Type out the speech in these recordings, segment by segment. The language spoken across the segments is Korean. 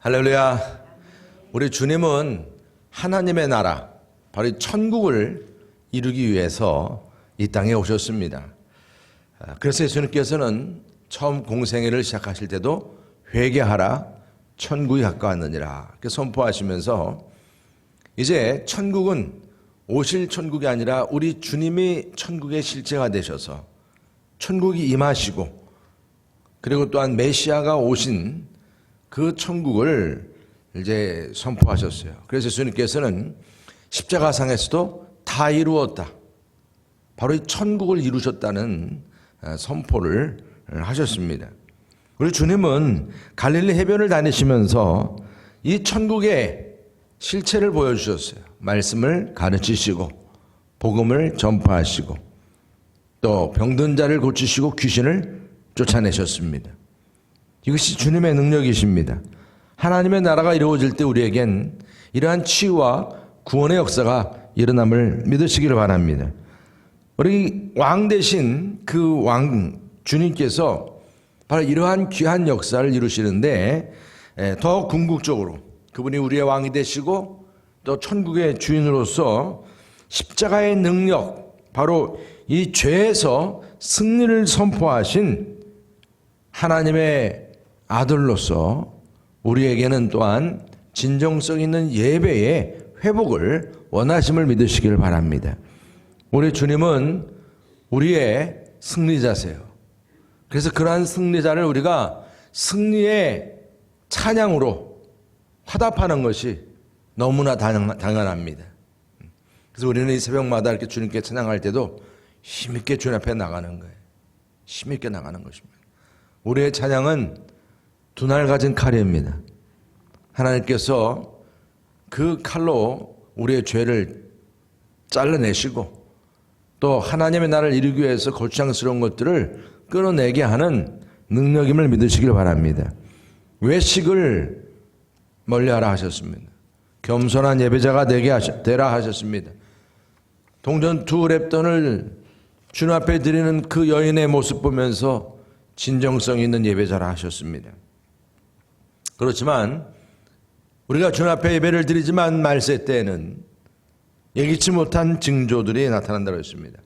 할렐루야. 우리 주님은 하나님의 나라, 바로 이 천국을 이루기 위해서 이 땅에 오셨습니다. 그래서 예수님께서는 처음 공생애를 시작하실 때도 회개하라, 천국이 가까웠느니라 이렇게 선포하시면서 이제 천국은 오실 천국이 아니라 우리 주님이 천국의 실체가 되셔서 천국이 임하시고, 그리고 또한 메시아가 오신 그 천국을 이제 선포하셨어요. 그래서 예수님께서는 십자가상에서도 다 이루었다, 바로 이 천국을 이루셨다는 선포를 하셨습니다. 우리 주님은 갈릴리 해변을 다니시면서 이 천국의 실체를 보여주셨어요. 말씀을 가르치시고 복음을 전파하시고 또 병든 자를 고치시고 귀신을 쫓아내셨습니다. 이것이 주님의 능력이십니다. 하나님의 나라가 이루어질 때 우리에겐 이러한 치유와 구원의 역사가 일어남을 믿으시기를 바랍니다. 우리 왕 대신 그 왕 주님께서 바로 이러한 귀한 역사를 이루시는데 더 궁극적으로 그분이 우리의 왕이 되시고 또 천국의 주인으로서 십자가의 능력, 바로 이 죄에서 승리를 선포하신 하나님의 아들로서 우리에게는 또한 진정성 있는 예배의 회복을 원하심을 믿으시길 바랍니다. 우리 주님은 우리의 승리자세요. 그래서 그러한 승리자를 우리가 승리의 찬양으로 화답하는 것이 너무나 당연합니다. 그래서 우리는 이 새벽마다 이렇게 주님께 찬양할 때도 힘있게 주님 앞에 나가는 거예요. 힘있게 나가는 것입니다. 우리의 찬양은 두날 가진 칼입니다. 하나님께서 그 칼로 우리의 죄를 잘라내시고 또 하나님의 나라를 이루기 위해서 거추장스러운 것들을 끌어내게 하는 능력임을 믿으시길 바랍니다. 외식을 멀리하라 하셨습니다. 겸손한 예배자가 되라 하셨습니다. 동전 2랩돈을 주님 앞에 드리는 그 여인의 모습 보면서 진정성 있는 예배자라 하셨습니다. 그렇지만 우리가 주님 앞에 예배를 드리지만 말세 때에는 예기치 못한 징조들이 나타난다고 했습니다.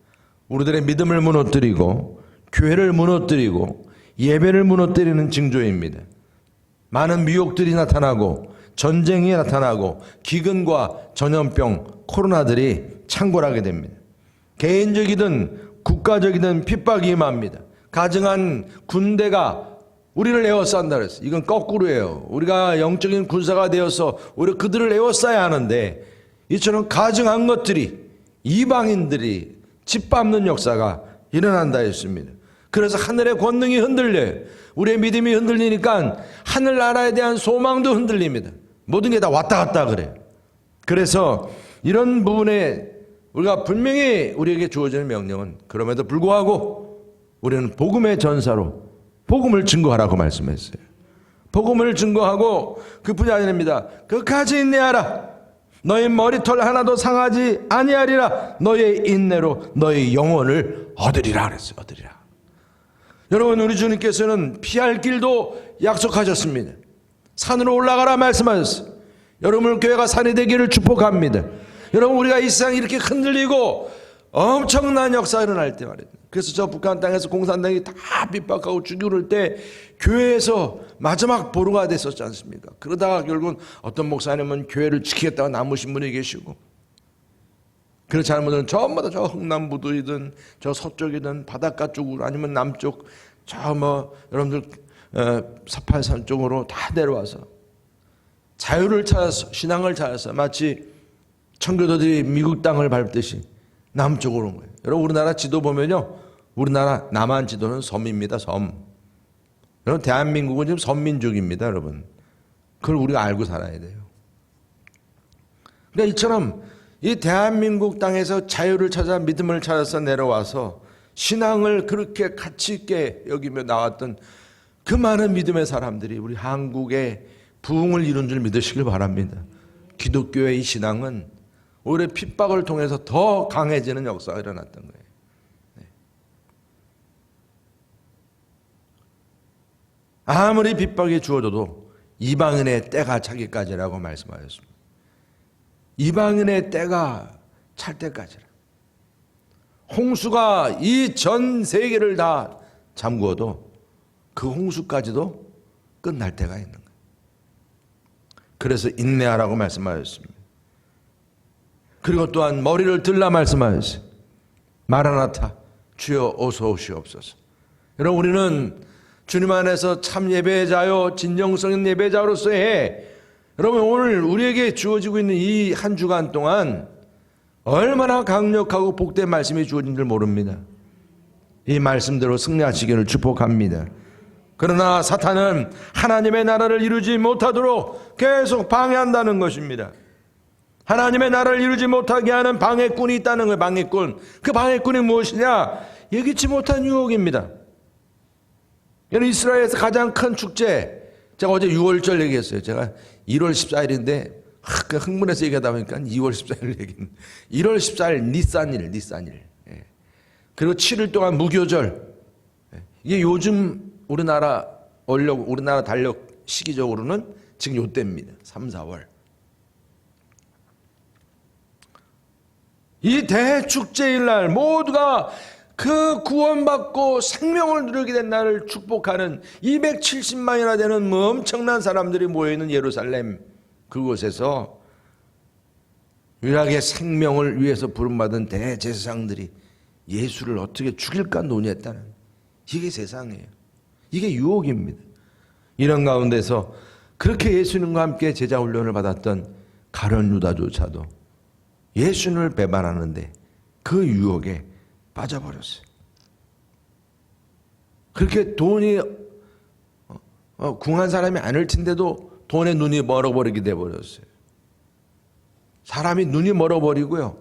우리들의 믿음을 무너뜨리고 교회를 무너뜨리고 예배를 무너뜨리는 징조입니다. 많은 미혹들이 나타나고 전쟁이 나타나고 기근과 전염병, 코로나들이 창궐하게 됩니다. 개인적이든 국가적이든 핍박이 임합니다. 가증한 군대가 우리를 에워싼다 그랬어요. 이건 거꾸로예요. 우리가 영적인 군사가 되어서 오히려 그들을 에워싸야 하는데 이처럼 가증한 것들이 이방인들이 짓밟는 역사가 일어난다 했습니다. 그래서 하늘의 권능이 흔들려요. 우리의 믿음이 흔들리니까 하늘나라에 대한 소망도 흔들립니다. 모든 게 다 왔다 갔다 그래요. 그래서 이런 부분에 우리가 분명히 우리에게 주어지는 명령은 그럼에도 불구하고 우리는 복음의 전사로 복음을 증거하라고 말씀했어요. 복음을 증거하고 그뿐이 아닙니다. 끝까지 인내하라. 너의 머리털 하나도 상하지 아니하리라. 너의 인내로 너의 영혼을 얻으리라 그랬어요. 얻으리라. 여러분, 우리 주님께서는 피할 길도 약속하셨습니다. 산으로 올라가라 말씀하셨어요. 여러분, 교회가 산이 되기를 축복합니다. 여러분, 우리가 이 세상 이렇게 흔들리고 엄청난 역사가 일어날 때 말이에요. 그래서 저 북한 땅에서 공산당이 다 핍박하고 죽이고 그럴 때 교회에서 마지막 보루가 됐었지 않습니까? 그러다가 결국은 어떤 목사님은 교회를 지키겠다고 남으신 분이 계시고, 그렇지 않은 분들은 전부 다 저 흥남부두이든 저 서쪽이든 바닷가 쪽으로 아니면 남쪽 저 여러분들 사팔산 쪽으로 다 내려와서 자유를 찾아서 신앙을 찾아서 마치 청교도들이 미국 땅을 밟듯이 남쪽으로 온 거예요. 여러분, 우리나라 지도 보면요, 우리나라 남한 지도는 섬입니다. 섬. 여러분, 대한민국은 지금 섬민족입니다. 여러분, 그걸 우리가 알고 살아야 돼요. 그러니까 이처럼 이 대한민국 땅에서 자유를 찾아 믿음을 찾아서 내려와서 신앙을 그렇게 가치 있게 여기며 나왔던 그 많은 믿음의 사람들이 우리 한국의 부흥을 이룬 줄 믿으시길 바랍니다. 기독교의 이 신앙은 오히려 핍박을 통해서 더 강해지는 역사가 일어났던 거예요. 네. 아무리 핍박이 주어져도 이방인의 때가 차기까지라고 말씀하셨습니다. 이방인의 때가 찰 때까지라. 홍수가 이 전 세계를 다 잠그어도 그 홍수까지도 끝날 때가 있는 거예요. 그래서 인내하라고 말씀하셨습니다. 그리고 또한 머리를 들라 말씀하셨어요. 마라나타, 주여 어서 오시옵소서. 여러분, 우리는 주님 안에서 참 예배자요 진정성 있는 예배자로서의, 여러분, 오늘 우리에게 주어지고 있는 이 한 주간 동안 얼마나 강력하고 복된 말씀이 주어진 줄 모릅니다. 이 말씀대로 승리하시기를 축복합니다. 그러나 사탄은 하나님의 나라를 이루지 못하도록 계속 방해한다는 것입니다. 하나님의 나라를 이루지 못하게 하는 방해꾼이 있다는 거예요. 방해꾼. 그 방해꾼이 무엇이냐? 예기치 못한 유혹입니다. 여러분, 이스라엘에서 가장 큰 축제, 제가 어제 6월절 얘기했어요. 제가 1월 14일인데 흥분해서 얘기하다 보니까 2월 14일 얘기는 1월 14일 니산일. 예. 그리고 7일 동안 무교절. 예. 이게 요즘 우리나라 달력 시기적으로는 지금 요때입니다. 3, 4월. 이 대축제일 날 모두가 그 구원받고 생명을 누리게 된 날을 축복하는 270만이나 되는 엄청난 사람들이 모여있는 예루살렘 그곳에서 유일하게 생명을 위해서 부름받은 대제사장들이 예수를 어떻게 죽일까 논의했다는, 이게 세상이에요. 이게 유혹입니다. 이런 가운데서 그렇게 예수님과 함께 제자 훈련을 받았던 가룟 유다조차도 예수님을 배반하는데 그 유혹에 빠져버렸어요. 그렇게 돈이 궁한 사람이 아닐 텐데도 돈에 눈이 멀어버리게 돼버렸어요. 사람이 눈이 멀어버리고요,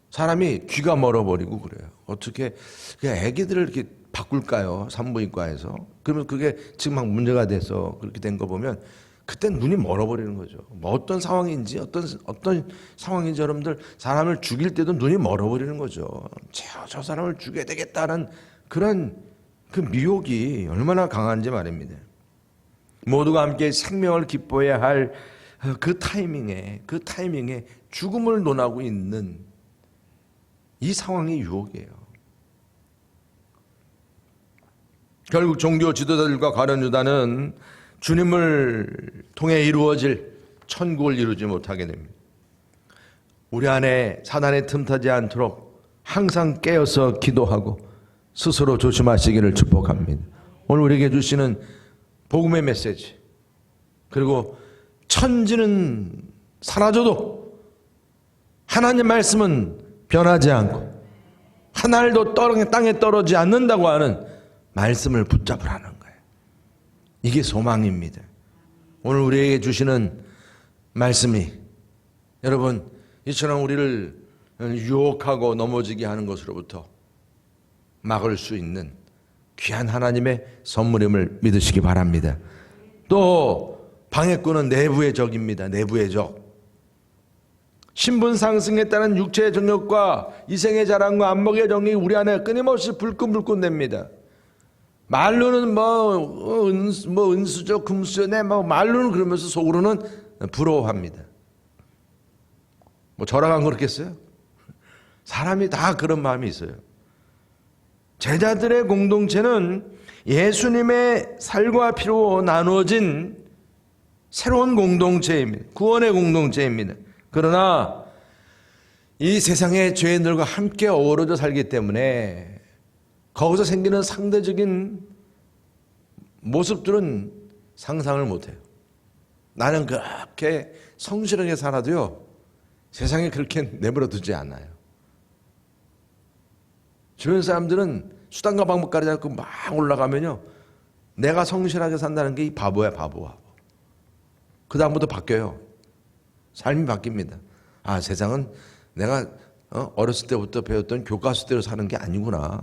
사람이 귀가 멀어버리고 그래요. 어떻게 애기들을 이렇게 바꿀까요? 산부인과에서. 그러면 그게 지금 막 문제가 돼서 그렇게 된 거 보면 그땐 눈이 멀어버리는 거죠. 뭐 어떤 상황인지 어떤 상황인지 여러분들, 사람을 죽일 때도 눈이 멀어버리는 거죠. 저 사람을 죽여야 되겠다는 그런 그 미혹이 얼마나 강한지 말입니다. 모두가 함께 생명을 기뻐해야 할 그 타이밍에 죽음을 논하고 있는 이 상황이 유혹이에요. 결국 종교 지도자들과 가룟 유다는 주님을 통해 이루어질 천국을 이루지 못하게 됩니다. 우리 안에 사단의 틈타지 않도록 항상 깨어서 기도하고 스스로 조심하시기를 축복합니다. 오늘 우리에게 주시는 복음의 메시지, 그리고 천지는 사라져도 하나님 말씀은 변하지 않고 하늘도 땅에 떨어지지 않는다고 하는 말씀을 붙잡으라는 거예요. 이게 소망입니다. 오늘 우리에게 주시는 말씀이 여러분, 이처럼 우리를 유혹하고 넘어지게 하는 것으로부터 막을 수 있는 귀한 하나님의 선물임을 믿으시기 바랍니다. 또 방해꾼은 내부의 적입니다. 내부의 적. 신분 상승에 따른 육체의 정욕과 이생의 자랑과 안목의 정욕이 우리 안에 끊임없이 불끈불끈 됩니다. 말로는 은수저 금수저, 말로는 그러면서 속으로는 부러워합니다. 저랑 그렇겠어요? 사람이 다 그런 마음이 있어요. 제자들의 공동체는 예수님의 살과 피로 나누어진 새로운 공동체입니다. 구원의 공동체입니다. 그러나 이 세상의 죄인들과 함께 어우러져 살기 때문에 거기서 생기는 상대적인 모습들은 상상을 못해요. 나는 그렇게 성실하게 살아도요, 세상에 그렇게 내버려 두지 않아요. 주변 사람들은 수단과 방법 가리지 않고 막 올라가면요, 내가 성실하게 산다는 게 이 바보야, 바보. 그 다음부터 바뀌어요. 삶이 바뀝니다. 아, 세상은 내가 어렸을 때부터 배웠던 교과서대로 사는 게 아니구나.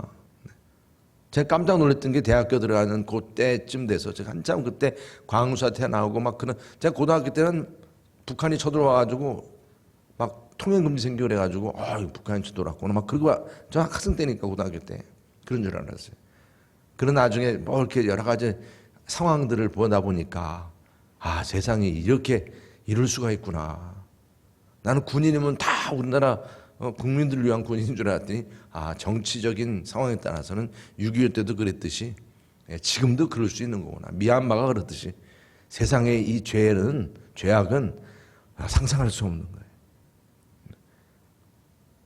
제가 깜짝 놀랐던 게 대학교 들어가는 그때쯤 돼서, 제가 한참 그때 광우사태 나오고 막 제가 고등학교 때는 북한이 쳐들어와가지고 막 통행금지 생기고 그래가지고 북한이 쳐들어왔구나 막, 그리고 저 학생 때니까 고등학교 때 그런 줄 알았어요. 그런 나중에 뭐 이렇게 여러 가지 상황들을 보다 보니까 아, 세상이 이렇게 이럴 수가 있구나. 나는 군인이면 다 우리나라 국민들을 위한 군인인 줄 알았더니 아, 정치적인 상황에 따라서는 6.25 때도 그랬듯이 지금도 그럴 수 있는 거구나. 미얀마가 그렇듯이 세상의 이 죄악은 상상할 수 없는 거예요.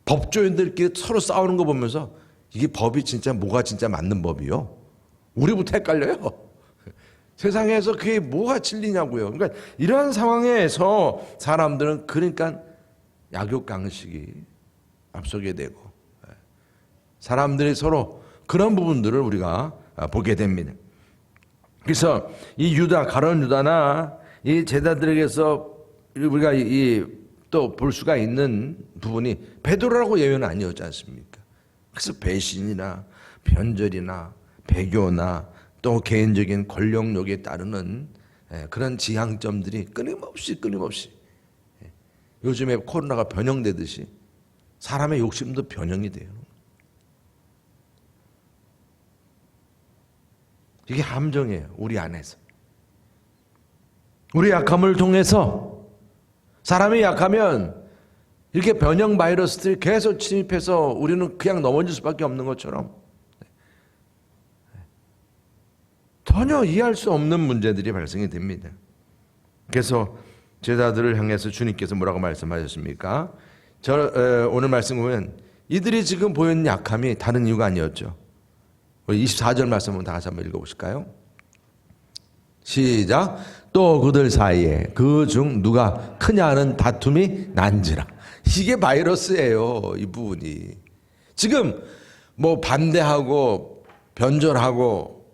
법조인들끼리 서로 싸우는 거 보면서 이게 법이 진짜 뭐가 진짜 맞는 법이요? 우리부터 헷갈려요. 세상에서 그게 뭐가 진리냐고요. 그러니까 이러한 상황에서 사람들은 그러니까 약육강식이 앞서게 되고 사람들이 서로 그런 부분들을 우리가 보게 됩니다. 그래서 이 유다, 가룟 유다나 이 제자들에게서 우리가 또 볼 수가 있는 부분이 베드로라고 예외는 아니었지 않습니까? 그래서 배신이나 변절이나 배교나 또 개인적인 권력욕에 따르는 그런 지향점들이 끊임없이 요즘에 코로나가 변형되듯이 사람의 욕심도 변형이 돼요. 이게 함정이에요. 우리 안에서. 우리 약함을 통해서 사람이 약하면 이렇게 변형 바이러스들이 계속 침입해서 우리는 그냥 넘어질 수밖에 없는 것처럼 전혀 이해할 수 없는 문제들이 발생이 됩니다. 그래서 제자들을 향해서 주님께서 뭐라고 말씀하셨습니까? 오늘 말씀 보면 이들이 지금 보이는 약함이 다른 이유가 아니었죠. 우리 24절 말씀을 다 같이 한번 읽어보실까요? 시작. 또 그들 사이에 그 중 누가 크냐는 다툼이 난지라. 이게 바이러스예요. 이 부분이 지금 뭐 반대하고 변절하고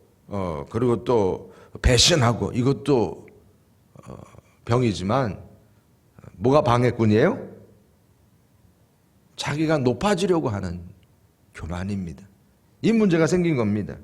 그리고 또 배신하고 이것도 병이지만 뭐가 방해꾼이에요? 자기가 높아지려고 하는 교만입니다. 이 문제가 생긴 겁니다.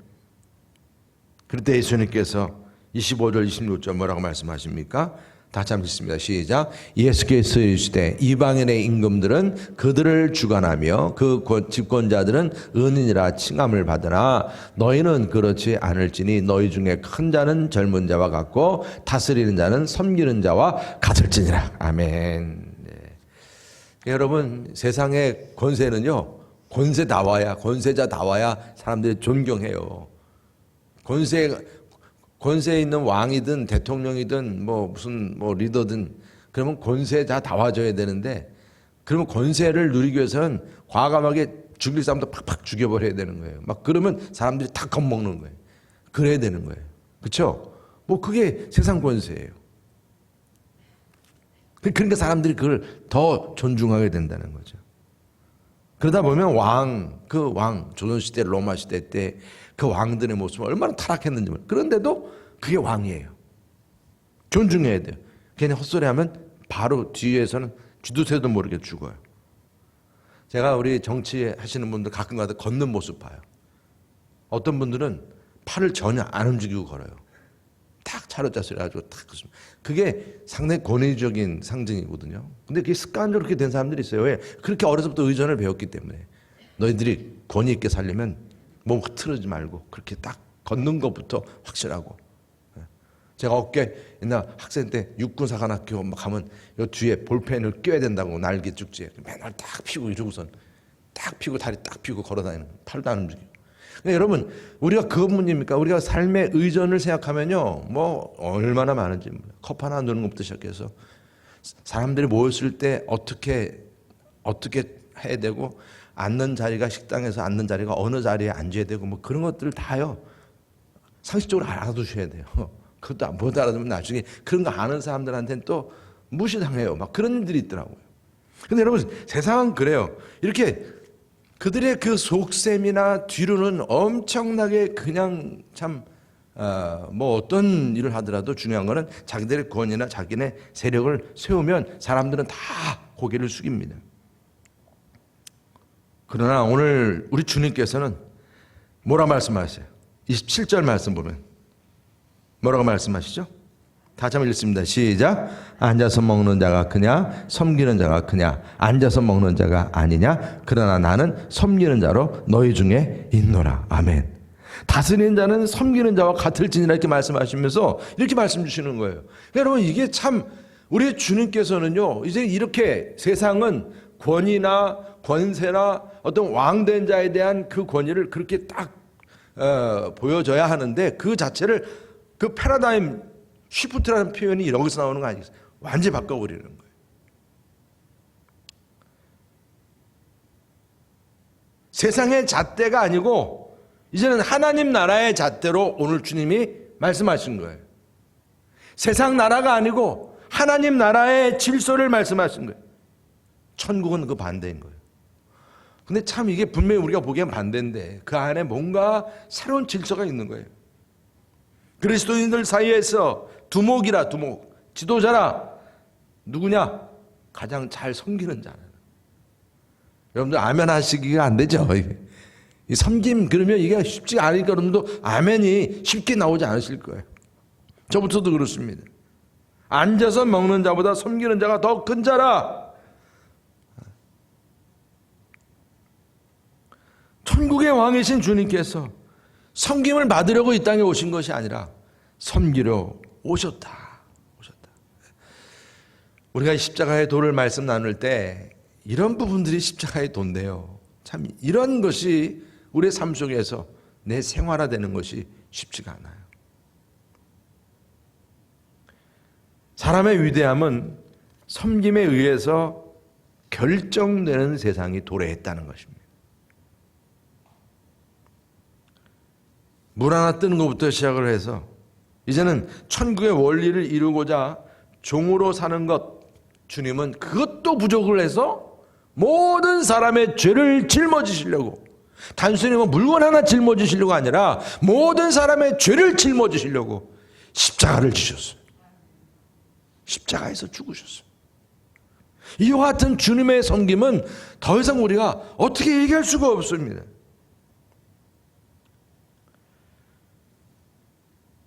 그럴 때 예수님께서 25절 26절 뭐라고 말씀하십니까? 다 같이 한번 읽습니다. 시작. 예수께서 이르시되 이방인의 임금들은 그들을 주관하며 그 집권자들은 은인이라 칭함을 받으나 너희는 그렇지 않을지니 너희 중에 큰 자는 젊은 자와 같고 다스리는 자는 섬기는 자와 같을지니라. 아멘. 네. 여러분 세상의 권세는요, 권세자 나와야 사람들이 존경해요. 권세에 있는 왕이든 대통령이든 무슨 리더든 그러면 권세자 다와줘야 되는데, 그러면 권세를 누리기 위해서는 과감하게 죽일 사람도 팍팍 죽여버려야 되는 거예요. 막 그러면 사람들이 다 겁먹는 거예요. 그래야 되는 거예요. 그렇죠? 그게 세상 권세예요. 그러니까 사람들이 그걸 더 존중하게 된다는 거죠. 그러다 보면 조선시대 로마시대 때 그 왕들의 모습은 얼마나 타락했는지 그런데도 그게 왕이에요. 존중해야 돼요. 괜히 헛소리하면 바로 뒤에서는 쥐도 새도 모르게 죽어요. 제가 우리 정치하시는 분들 가끔 가다 걷는 모습 봐요. 어떤 분들은 팔을 전혀 안 움직이고 걸어요. 탁 차로 짜서 해가지고 탁. 그게 상당히 권위적인 상징이거든요. 근데 그게 습관적으로 그렇게 된 사람들이 있어요. 왜? 그렇게 어려서부터 의전을 배웠기 때문에. 너희들이 권위 있게 살려면 몸 흐트러지지 말고 그렇게 딱 걷는 것부터 확실하고. 제가 어깨 옛날 학생 때 육군사관학교 가면 요 뒤에 볼펜을 껴야 된다고 날개 쭉지에 맨날 딱 피고 이러고선 딱 피고 다리 딱 피고 걸어다니는, 팔도 안 움직이고. 그러니까 여러분 우리가 그것 문제입니까? 우리가 삶의 의전을 생각하면요 얼마나 많은지 컵 하나 누는 것부터 시작해서 사람들이 모였을 때 어떻게 해야 되고, 앉는 자리가 식당에서 앉는 자리가 어느 자리에 앉아야 되고 그런 것들을 다요 상식적으로 알아두셔야 돼요. 그것도 못 알아두면 나중에 그런 거 아는 사람들한테는 또 무시당해요. 막 그런 일들이 있더라고요. 근데 여러분 세상은 그래요. 이렇게 그들의 그 속셈이나 뒤로는 엄청나게 그냥 참 어떤 일을 하더라도 중요한 거는 자기들의 권위나 자기네 세력을 세우면 사람들은 다 고개를 숙입니다. 그러나 오늘 우리 주님께서는 뭐라 말씀하세요? 27절 말씀 보면 뭐라고 말씀하시죠? 다시 한번 읽습니다. 시작. 앉아서 먹는 자가 크냐 섬기는 자가 크냐? 앉아서 먹는 자가 아니냐? 그러나 나는 섬기는 자로 너희 중에 있노라. 아멘. 다스리는 자는 섬기는 자와 같을지니라 이렇게 말씀하시면서 이렇게 말씀 주시는 거예요. 그러니까 여러분 이게 참 우리 주님께서는요 이제 이렇게 세상은 권위나 권세나 어떤 왕된 자에 대한 그 권위를 그렇게 딱 보여줘야 하는데 그 자체를 그 패러다임 쉬프트라는 표현이 여기서 나오는 거 아니겠어요? 완전히 바꿔버리는 거예요. 세상의 잣대가 아니고 이제는 하나님 나라의 잣대로 오늘 주님이 말씀하신 거예요. 세상 나라가 아니고 하나님 나라의 질서를 말씀하신 거예요. 천국은 그 반대인 거예요. 근데 참 이게 분명히 우리가 보기엔 반대인데 그 안에 뭔가 새로운 질서가 있는 거예요. 그리스도인들 사이에서 두목이라 두목, 지도자라 누구냐? 가장 잘 섬기는 자는. 여러분들 아멘 하시기가 안 되죠. 이 섬김 그러면 이게 쉽지 않으니까 여러분도 아멘이 쉽게 나오지 않으실 거예요. 저부터도 그렇습니다. 앉아서 먹는 자보다 섬기는 자가 더 큰 자라. 천국의 왕이신 주님께서 섬김을 받으려고 이 땅에 오신 것이 아니라 섬기려 오셨다. 우리가 십자가의 도를 말씀 나눌 때 이런 부분들이 십자가의 도인데요. 참 이런 것이 우리의 삶 속에서 내 생활화되는 것이 쉽지가 않아요. 사람의 위대함은 섬김에 의해서 결정되는 세상이 도래했다는 것입니다. 물 하나 뜨는 것부터 시작을 해서 이제는 천국의 원리를 이루고자 종으로 사는 것, 주님은 그것도 부족을 해서 모든 사람의 죄를 짊어지시려고, 단순히 뭐 물건 하나 짊어지시려고 아니라 모든 사람의 죄를 짊어지시려고 십자가를 지셨어요. 십자가에서 죽으셨어요. 이와 같은 주님의 섬김은 더 이상 우리가 어떻게 얘기할 수가 없습니다.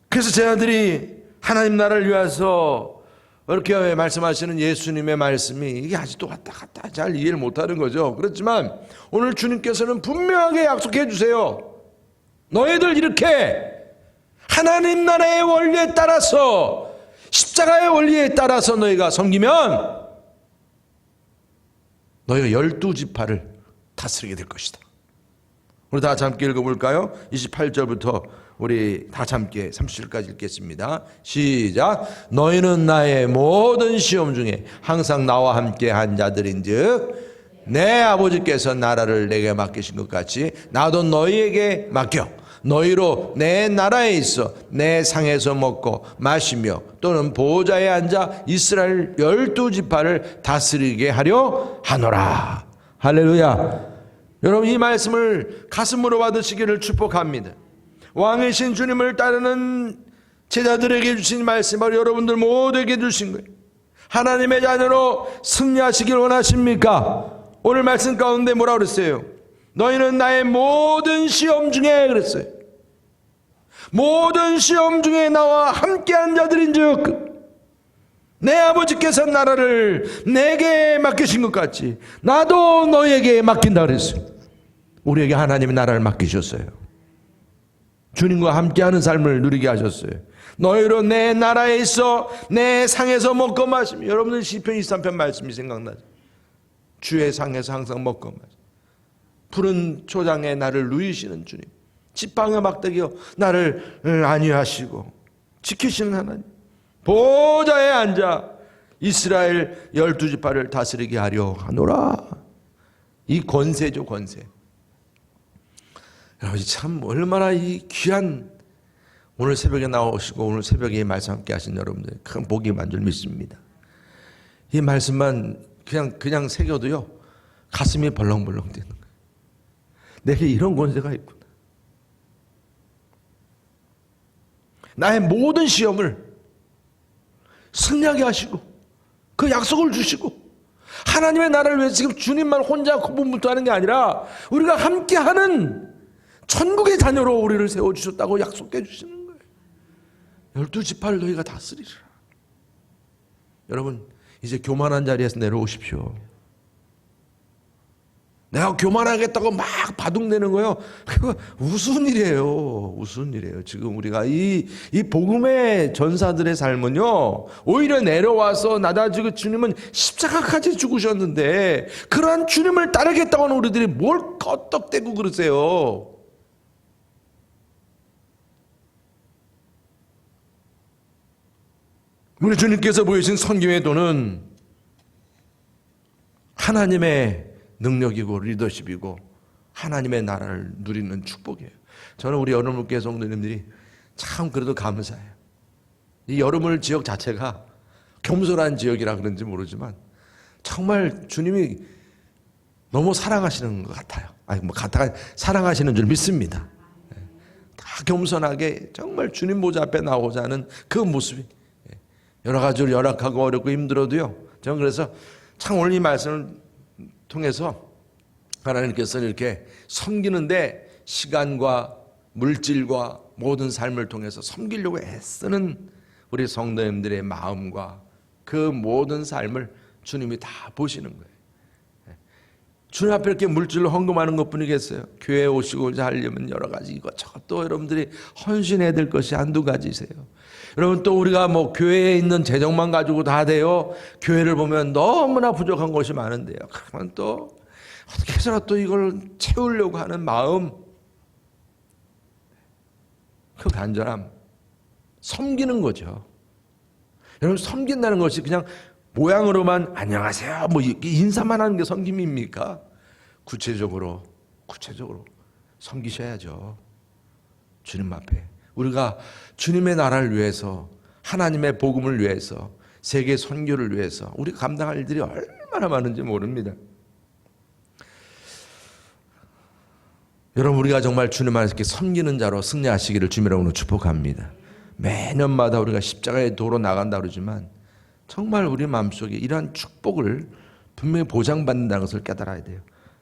그래서 제 아들이 하나님 나라를 위해서 이렇게 말씀하시는 예수님의 말씀이 이게 아직도 왔다 갔다 잘 이해를 못하는 거죠. 그렇지만 오늘 주님께서는 분명하게 약속해 주세요. 너희들 이렇게 하나님 나라의 원리에 따라서, 십자가의 원리에 따라서 너희가 섬기면 너희가 12지파를 다스리게 될 것이다. 우리 다 함께 읽어볼까요? 28절부터 우리 다 함께 30절까지 읽겠습니다. 시작. 너희는 나의 모든 시험 중에 항상 나와 함께 한 자들인즉 내 아버지께서 나라를 내게 맡기신 것 같이 나도 너희에게 맡겨 너희로 내 나라에 있어 내 상에서 먹고 마시며 또는 보좌에 앉아 이스라엘 12지파를 다스리게 하려 하노라. 할렐루야. 여러분 이 말씀을 가슴으로 받으시기를 축복합니다. 왕이신 주님을 따르는 제자들에게 주신 말씀, 바로 여러분들 모두에게 주신 거예요. 하나님의 자녀로 승리하시길 원하십니까? 오늘 말씀 가운데 뭐라 그랬어요? 너희는 나의 모든 시험 중에 그랬어요. 모든 시험 중에 나와 함께한 자들인즉 내 아버지께서 나라를 내게 맡기신 것 같이 나도 너희에게 맡긴다 그랬어요. 우리에게 하나님의 나라를 맡기셨어요. 주님과 함께하는 삶을 누리게 하셨어요. 너희로 내 나라에 있어 내 상에서 먹고 마시며. 여러분들 시편 23편 말씀이 생각나죠. 주의 상에서 항상 먹고 마시며 푸른 초장에 나를 누이시는 주님, 지팡이 막대기여 나를 안위하시고 지키시는 하나님, 보좌에 앉아 이스라엘 12지파를 다스리게 하려 하노라. 이 권세죠, 권세. 여러분 참 얼마나 이 귀한, 오늘 새벽에 나오시고 오늘 새벽에 이 말씀 함께 하신 여러분들 큰 복이만 줄 믿습니다. 이 말씀만 그냥 새겨도요 가슴이 벌렁벌렁 뛰는 거예요. 내게 이런 권세가 있구나. 나의 모든 시험을 승리하게 하시고 그 약속을 주시고 하나님의 나라를 위해서 지금 주님만 혼자 고분분투하는 게 아니라 우리가 함께하는 천국의 자녀로 우리를 세워주셨다고 약속해 주시는 거예요. 12지파를 너희가 다스리라. 여러분 이제 교만한 자리에서 내려오십시오. 내가 교만하겠다고 막 바둥대는 거예요. 그거 우스운 일이에요. 우스운 일이에요. 지금 우리가 이 복음의 전사들의 삶은요, 오히려 내려와서 낮아지고 주님은 십자가까지 죽으셨는데, 그러한 주님을 따르겠다고 하는 우리들이 뭘 껐떡대고 그러세요. 우리 주님께서 보여주신 선교의 도는 하나님의 능력이고 리더십이고 하나님의 나라를 누리는 축복이에요. 저는 우리 여러분께 성도님들이 참 그래도 감사해요. 이 여러분 지역 자체가 겸손한 지역이라 그런지 모르지만 정말 주님이 너무 사랑하시는 것 같아요. 아니 뭐 사랑하시는 줄 믿습니다. 다 겸손하게 정말 주님 보좌 앞에 나오고자 하는 그 모습이 여러 가지로 열악하고 어렵고 힘들어도요. 저는 그래서 참 오늘 이 말씀을 통해서 하나님께서 이렇게 섬기는데 시간과 물질과 모든 삶을 통해서 섬기려고 애쓰는 우리 성도님들의 마음과 그 모든 삶을 주님이 다 보시는 거예요. 주님 앞에 이렇게 물질로 헌금하는 것뿐이겠어요. 교회에 오시고자 하려면 여러 가지 이것저것 또 여러분들이 헌신해야 될 것이 한두 가지세요. 여러분 또 우리가 뭐 교회에 있는 재정만 가지고 다 돼요. 교회를 보면 너무나 부족한 것이 많은데요. 그러면 또 어떻게 해서라도 또 이걸 채우려고 하는 마음, 그 간절함, 섬기는 거죠. 여러분 섬긴다는 것이 그냥 모양으로만 안녕하세요 뭐 인사만 하는 게 섬김입니까? 구체적으로 섬기셔야죠. 주님 앞에 우리가 주님의 나라를 위해서, 하나님의 복음을 위해서, 세계 선교를 위해서 우리가 감당할 일들이 얼마나 많은지 모릅니다. 여러분 우리가 정말 주님 안에서 이렇게 섬기는 자로 승리하시기를 주님으로 축복합니다. 매년마다 우리가 십자가의 도로 나간다 그러지만 정말 우리 마음속에 이러한 축복을 분명히 보장받는다는 것을 깨달아야 돼요.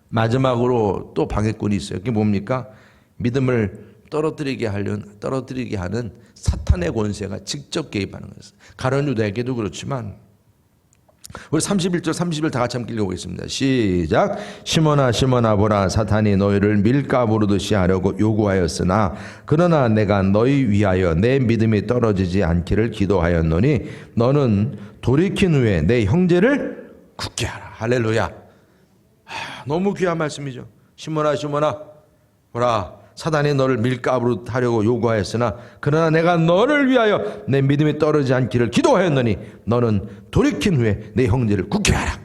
마지막으로 또 방해꾼이 있어요. 그게 뭡니까? 믿음을 떨어뜨리게 하는 사탄의 권세가 직접 개입하는 것이에요. 가룟 유다에게도 그렇지만 우리 31절 30절 다 같이 함께 읽어보겠습니다. 시작. 시몬아 시몬아 보라, 사탄이 너희를 밀가부르듯이 하려고 요구하였으나 그러나 내가 너희 위하여 내 믿음이 떨어지지 않기를 기도하였노니 너는 돌이킨 후에 내 형제를 굳게 하라. 할렐루야. 너무 귀한 말씀이죠. 시몬아 시몬아 보라, 사단이 너를 밀가부르듯 하려고 요구하였으나 그러나 내가 너를 위하여 내 믿음이 떨어지지 않기를 기도하였노니 너는 돌이킨 후에 내 형제를 굳게 하라.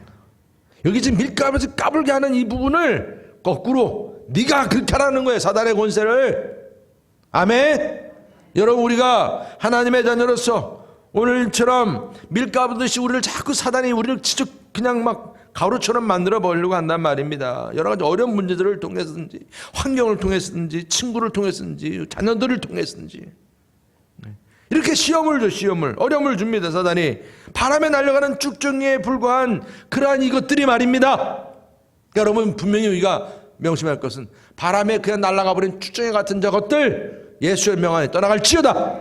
여기 지금 밀가부르듯 까불게 하는 이 부분을 거꾸로 네가 그렇게 하라는 거예요. 사단의 권세를. 아멘. 여러분 우리가 하나님의 자녀로서 오늘처럼 밀가부르듯이 우리를 자꾸 사단이 우리를 진짜 그냥 막 가루처럼 만들어 버리려고 한단 말입니다. 여러 가지 어려운 문제들을 통해서든지 환경을 통해서든지 친구를 통해서든지 자녀들을 통해서든지 이렇게 시험을 어려움을 줍니다. 사단이 바람에 날아가는 쭉정이에 불과한 그러한 이것들이 말입니다. 여러분 분명히 우리가 명심할 것은 바람에 그냥 날아가 버린 쭉정이 같은 저것들 예수의 명 안에 떠나갈지어다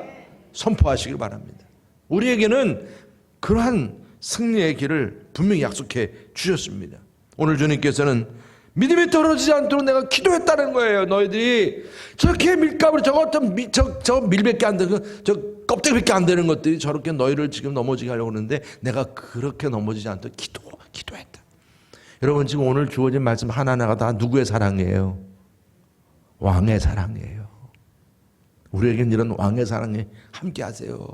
선포하시길 바랍니다. 우리에게는 그러한 승리의 길을 분명히 약속해 주셨습니다. 오늘 주님께서는 믿음이 떨어지지 않도록 내가 기도했다는 거예요. 너희들이 저렇게 밀가루 저 밀밖에 안 되는 저 껍데기밖에 안 되는 것들이 저렇게 너희를 지금 넘어지게 하려고 하는데 내가 그렇게 넘어지지 않도록 기도했다. 여러분 지금 오늘 주어진 말씀 하나하나가 다 누구의 사랑이에요? 왕의 사랑이에요. 우리에겐 이런 왕의 사랑에 함께 하세요.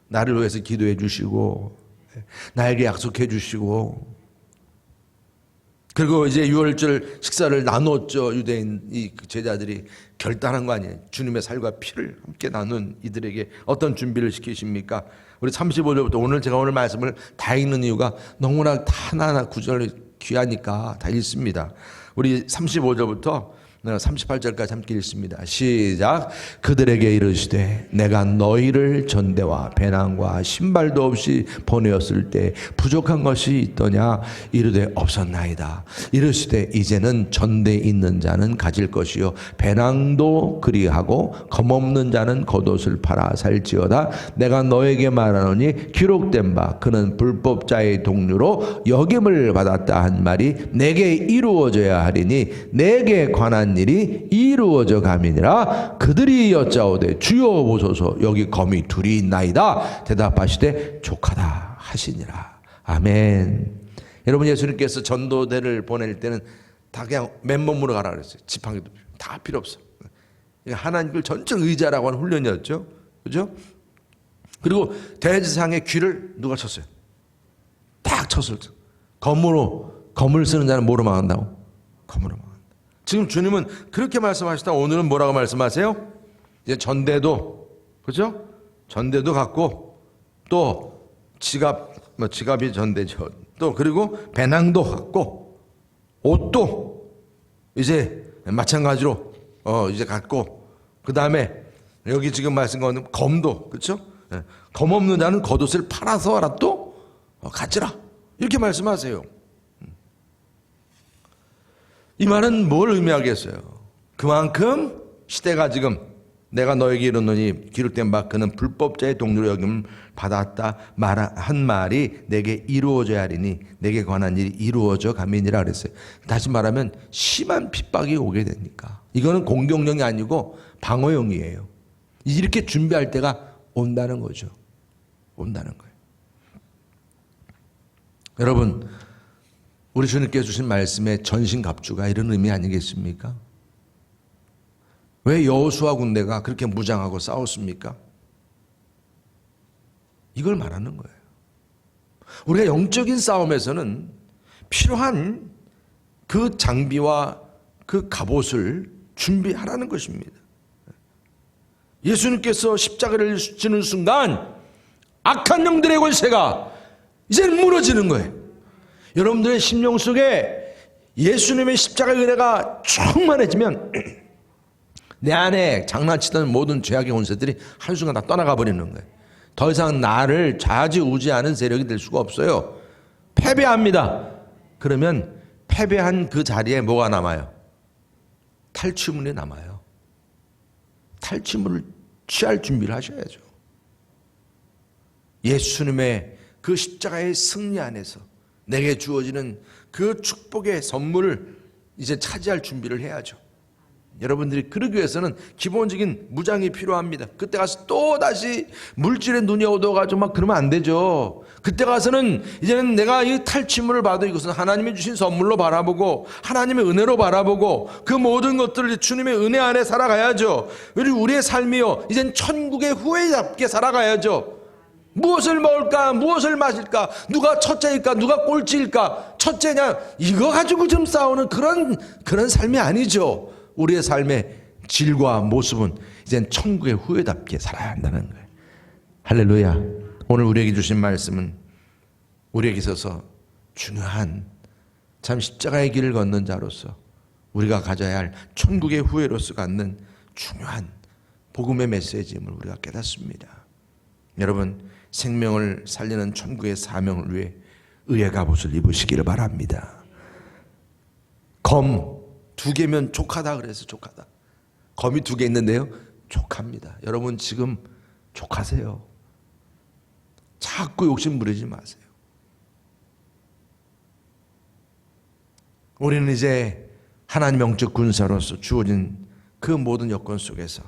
나를 위해서 기도해 주시고 나에게 약속해 주시고 그리고 이제 유월절 식사를 나눴죠. 유대인 이 제자들이 결단한 거 아니에요. 주님의 살과 피를 함께 나눈 이들에게 어떤 준비를 시키십니까? 우리 35절부터 오늘 제가 오늘 말씀을 다 읽는 이유가 너무나 하나하나 구절이 귀하니까 다 읽습니다. 우리 35절부터 38절까지 함께 읽습니다. 시작. 그들에게 이르시되 내가 너희를 전대와 배낭과 신발도 없이 보내었을 때 부족한 것이 있더냐. 이르되 없었나이다. 이르시되 이제는 전대에 있는 자는 가질 것이요 배낭도 그리하고 검없는 자는 겉옷을 팔아 살지어다. 내가 너에게 말하노니 기록된 바 그는 불법자의 동류로 여김을 받았다 한 말이 내게 이루어져야 하리니 내게 관한 일이 이루어져 가미니라. 그들이 여짜오되 주여 보소서 여기 검이 둘이 있나이다. 대답하시되 족하다 하시니라. 아멘. 여러분, 예수님께서 전도대를 보낼 때는 다 그냥 맨몸으로 가라 그랬어요. 지팡이도 다 필요 없어. 하나님을 전적 의지하라고 하는 훈련이었죠. 그죠? 그리고 대지상의 귀를 누가 쳤어요? 딱 쳤을 때. 검을 쓰는 자는 뭐로 망한다고? 검으로 망한다. 지금 주님은 그렇게 말씀하시다 오늘은 뭐라고 말씀하세요? 이제 전대도, 그죠? 전대도 갖고 또 지갑이 전대죠. 또 그리고 배낭도 갖고 옷도 이제 마찬가지로 이제 갖고 그 다음에 여기 지금 말씀하신 검도, 그렇죠? 검 없는 자는 겉옷을 팔아서라도 가지라 이렇게 말씀하세요. 이 말은 뭘 의미하겠어요? 그만큼 시대가 지금 내가 너에게 이르노니 기록된 바 그는 불법자의 동료로 여김을 받았다 한 말이 내게 이루어져야 하리니 내게 관한 일이 이루어져 가미니라 그랬어요. 다시 말하면 심한 핍박이 오게 되니까 이거는 공격령이 아니고 방어용이에요. 이렇게 준비할 때가 온다는 거죠. 온다는 거예요. 여러분, 우리 주님께서 주신 말씀의 전신갑주가 이런 의미 아니겠습니까? 왜 여호수아 군대가 그렇게 무장하고 싸웠습니까? 이걸 말하는 거예요. 우리가 영적인 싸움에서는 필요한 그 장비와 그 갑옷을 준비하라는 것입니다. 예수님께서 십자가를 지는 순간 악한 영들의 권세가 이제는 무너지는 거예요. 여러분들의 심령 속에 예수님의 십자가의 은혜가 충만해지면 내 안에 장난치던 모든 죄악의 권세들이 한순간 다 떠나가 버리는 거예요. 더 이상 나를 좌지우지하는 세력이 될 수가 없어요. 패배합니다. 그러면 패배한 그 자리에 뭐가 남아요? 탈취물이 남아요. 탈취물을 취할 준비를 하셔야죠. 예수님의 그 십자가의 승리 안에서 내게 주어지는 그 축복의 선물을 이제 차지할 준비를 해야죠. 여러분들이 그러기 위해서는 기본적인 무장이 필요합니다. 그때 가서 또 다시 물질에 눈이 어두워가지고 막 그러면 안 되죠. 그때 가서는 이제는 내가 이 탈취물을 봐도 이것은 하나님이 주신 선물로 바라보고 하나님의 은혜로 바라보고 그 모든 것들을 주님의 은혜 안에 살아가야죠. 우리의 삶이요 이젠 천국의 후예답게 살아가야죠. 무엇을 먹을까? 무엇을 마실까? 누가 첫째일까? 누가 꼴찌일까? 첫째냐? 이거 가지고 좀 싸우는 그런 삶이 아니죠. 우리의 삶의 질과 모습은 이젠 천국의 후예답게 살아야 한다는 거예요. 할렐루야. 오늘 우리에게 주신 말씀은 우리에게 있어서 중요한 참 십자가의 길을 걷는 자로서 우리가 가져야 할 천국의 후예로서 갖는 중요한 복음의 메시지임을 우리가 깨닫습니다. 여러분, 생명을 살리는 천국의 사명을 위해 의의 갑옷을 입으시기를 바랍니다. 검 2개면 족하다 그래서 족하다. 검이 2개 있는데요, 족합니다. 여러분 지금 족하세요. 자꾸 욕심 부리지 마세요. 우리는 이제 하나님 영적 군사로서 주어진 그 모든 여건 속에서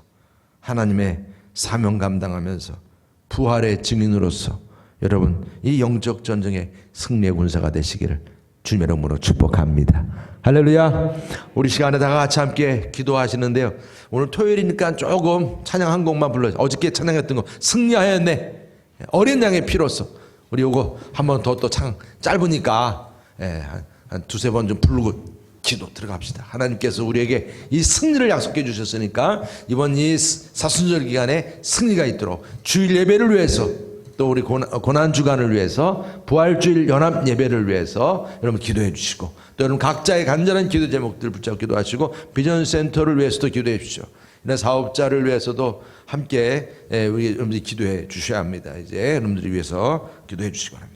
하나님의 사명 감당하면서 부활의 증인으로서 여러분 이 영적 전쟁의 승리의 군사가 되시기를 주님의 이름으로 축복합니다. 할렐루야. 우리 시간에 다 같이 함께 기도하시는데요, 오늘 토요일이니까 조금 찬양 한 곡만 불러요. 어저께 찬양했던 거 승리하였네, 어린 양의 피로써 우리 요거 한 번 더 또 참 짧으니까 한 2-3번 좀 부르고 기도 들어갑시다. 하나님께서 우리에게 이 승리를 약속해 주셨으니까 이번 이 사순절 기간에 승리가 있도록 주일 예배를 위해서 또 우리 고난 주간을 위해서 부활주일 연합 예배를 위해서 여러분 기도해 주시고 또 여러분 각자의 간절한 기도 제목들 붙잡고 기도하시고 비전 센터를 위해서도 기도해 주십시오. 이런 사업자를 위해서도 함께 우리 여러분들이 기도해 주셔야 합니다. 이제 여러분들을 위해서 기도해 주시기 바랍니다.